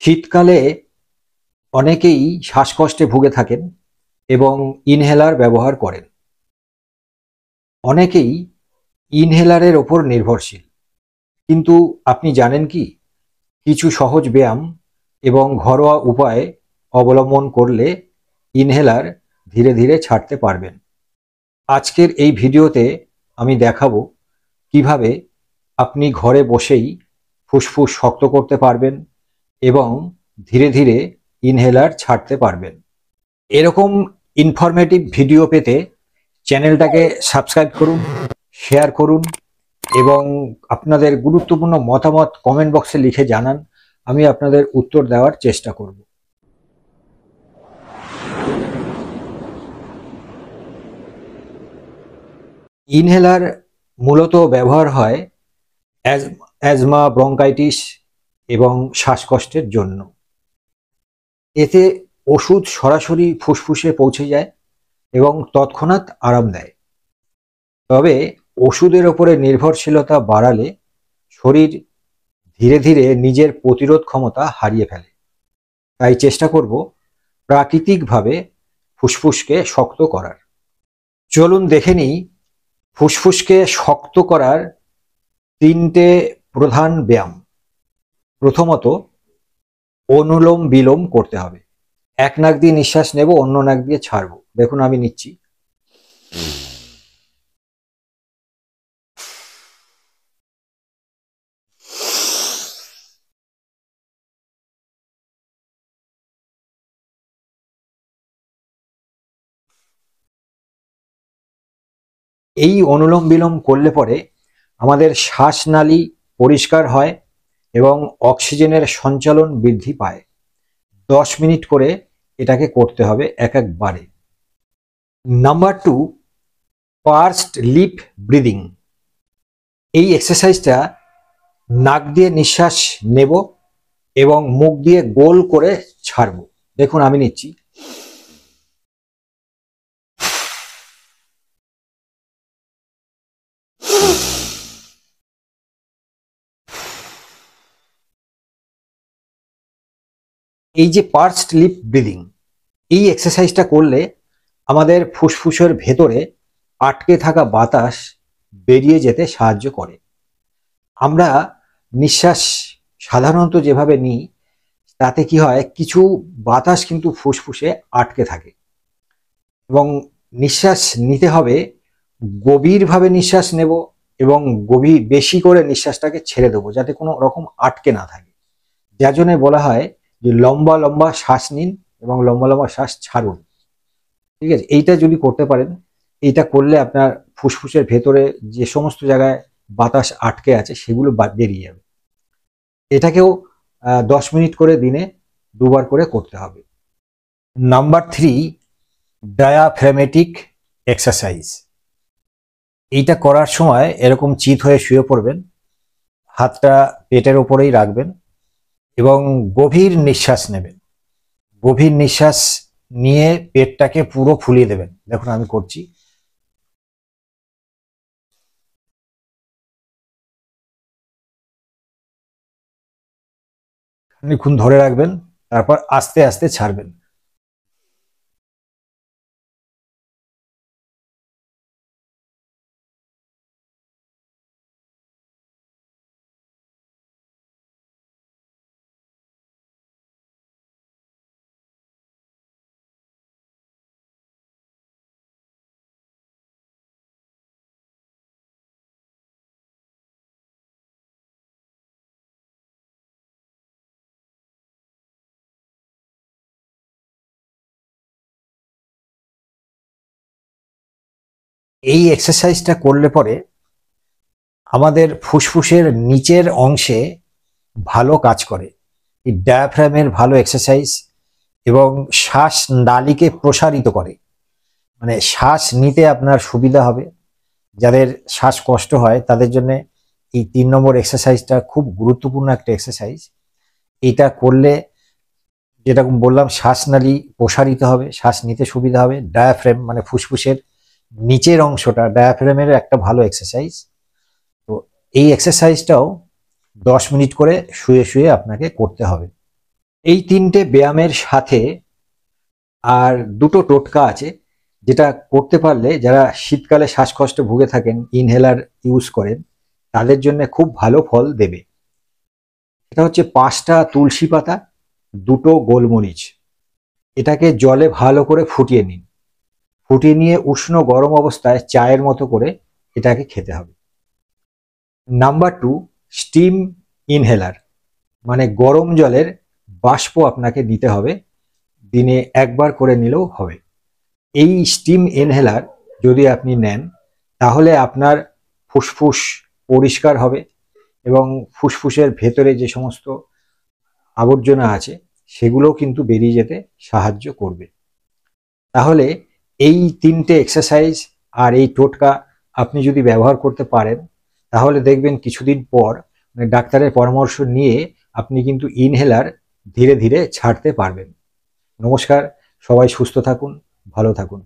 শীতকালে অনেকেই শ্বাসকষ্টে ভুগে থাকেন এবং ইনহেলার ব্যবহার করেন। অনেকেই ইনহেলারের ওপর নির্ভরশীল, কিন্তু আপনি জানেন কি কিছু সহজ ব্যায়াম এবং ঘরোয়া উপায় অবলম্বন করলে ইনহেলার ধীরে ধীরে ছাড়তে পারবেন। আজকের এই ভিডিওতে আমি দেখাবো কিভাবে আপনি ঘরে বসেই ফুসফুস শক্ত করতে পারবেন এবং ধীরে ধীরে ইনহেলার ছাড়তে পারবেন। এরকম ইনফরমেটিভ ভিডিও পেতে চ্যানেলটাকে সাবস্ক্রাইব করুন, শেয়ার করুন এবং আপনাদের গুরুত্বপূর্ণ মতামত কমেন্ট বক্সে লিখে জানান। আমি আপনাদের উত্তর দেওয়ার চেষ্টা করব। ইনহেলার মূলত ব্যবহার হয় অ্যাজমা, ব্রঙ্কাইটিস এবং শ্বাসকষ্টের জন্য। এতে ওষুধ সরাসরি ফুসফুসে পৌঁছে যায় এবং তৎক্ষণাৎ আরাম দেয়। তবে ওষুধের ওপরে নির্ভরশীলতা বাড়ালে শরীর ধীরে ধীরে নিজের প্রতিরোধ ক্ষমতা হারিয়ে ফেলে। তাই চেষ্টা করব প্রাকৃতিকভাবে ফুসফুসকে শক্ত করার। চলুন দেখে নিই ফুসফুসকে শক্ত করার তিনটে প্রধান ব্যায়াম। প্রথমত, অনুলোম বিলোম করতে হবে। এক নাক দিয়ে নিঃশ্বাস নেব, অন্য নাক দিয়ে ছাড়বো। দেখুন আমি নিচ্ছি। এই অনুলোম বিলোম করলে পরে আমাদের শ্বাসনালী পরিষ্কার হয় এবং অক্সিজেনের সঞ্চালন বৃদ্ধি পায়। 10 মিনিট করে এটাকে করতে হবে একবারে। Number 2, pursed lip breathing. এই এক্সারসাইজটা নাক দিয়ে নিঃশ্বাস নেব এবং মুখ দিয়ে গোল করে ছাড়ব। দেখুন আমি নিচ্ছি। এই যে পার্সড লিপ ব্রিদিং, এই এক্সারসাইজটা করলে আমাদের ফুসফুসের ভেতরে আটকে থাকা বাতাস বেরিয়ে যেতে সাহায্য করে। আমরা নিঃশ্বাস সাধারণত যেভাবে নিই তাতে কি হয়, কিছু বাতাস কিন্তু ফুসফুসে আটকে থাকে এবং নিঃশ্বাস নিতে হবে, গভীরভাবে নিঃশ্বাস নেব এবং বেশি করে নিঃশ্বাসটাকে ছেড়ে দেবো যাতে কোনো রকম আটকে না থাকে। যার জন্য বলা হয় যে লম্বা লম্বা শ্বাস নিন এবং লম্বা লম্বা শ্বাস ছাড়ুন। ঠিক আছে, এইটা যদি করতে পারেন, এইটা করলে আপনার ফুসফুসের ভেতরে যে সমস্ত জায়গায় বাতাস আটকে আছে সেগুলো বেরিয়ে যাবে। এটাকেও 10 মিনিট করে দিনে 2 বার করে করতে হবে। Number 3, diaphragmatic exercise. এইটা করার সময় এরকম চিত হয়ে শুয়ে পড়বেন, হাতটা পেটের ওপরেই রাখবেন এবং গভীর নিঃশ্বাস নেবেন। গভীর নিঃশ্বাস নিয়ে পেটটাকে পুরো ফুলিয়ে দেবেন। দেখুন আমি করছি। খানিকক্ষণ ধরে রাখবেন, তারপর আস্তে আস্তে ছাড়বেন। এই এক্সারসাইজটা করলে পরে আমাদের ফুসফুসের নিচের অংশে ভালো কাজ করে। এই ডায়াফ্রামের ভালো এক্সারসাইজ এবং শ্বাস নালীকে প্রসারিত করে, মানে শ্বাস নিতে আপনার সুবিধা হবে। যাদের শ্বাসকষ্ট হয় তাদের জন্য এই 3 নম্বর এক্সারসাইজটা খুব গুরুত্বপূর্ণ একটা এক্সারসাইজ। এটা করলে যেরকম বললাম শ্বাসনালী প্রসারিত হবে, শ্বাস নিতে সুবিধা হবে। ডায়াফ্রাম মানে ফুসফুসের নিচের অংশটা ডায়াফ্রামের একটা ভালো এক্সারসাইজ। তো এই এক্সারসাইজটাও 10 মিনিট করে শুয়ে শুয়ে আপনাকে করতে হবে। এই তিনটে ব্যায়ামের সাথে আর দুটো টোটকা আছে, যেটা করতে পারলে যারা শীতকালে শ্বাসকষ্টে ভুগে থাকেন, ইনহেলার ইউজ করেন, তাদের জন্য খুব ভালো ফল দেবে। এটা হচ্ছে 5টা তুলসী পাতা, 2টো গোলমরিচ। এটাকে জলে ভালো করে ফুটিয়ে নিন। ফুটিয়ে নিয়ে উষ্ণ গরম অবস্থায় চায়ের মতো করে এটাকে খেতে হবে। নাম্বার 2, স্টিম ইনহেলার, মানে গরম জলের বাষ্প আপনাকে নিতে হবে, দিনে একবার করে নিলেও হবে। এই স্টিম ইনহেলার যদি আপনি নেন, তাহলে আপনার ফুসফুস পরিষ্কার হবে এবং ফুসফুসের ভেতরে যে সমস্ত আবর্জনা আছে সেগুলোও কিন্তু বেরিয়ে যেতে সাহায্য করবে। তাহলে এই 3টে এক্সারসাইজ আর এই টোটকা আপনি যদি ব্যবহার করতে পারেন, তাহলে দেখবেন কিছুদিন পর, মানে ডাক্তারের পরামর্শ নিয়ে, আপনি কিন্তু ইনহেলার ধীরে ধীরে ছাড়তে পারবেন। নমস্কার, সবাই সুস্থ থাকুন, ভালো থাকুন।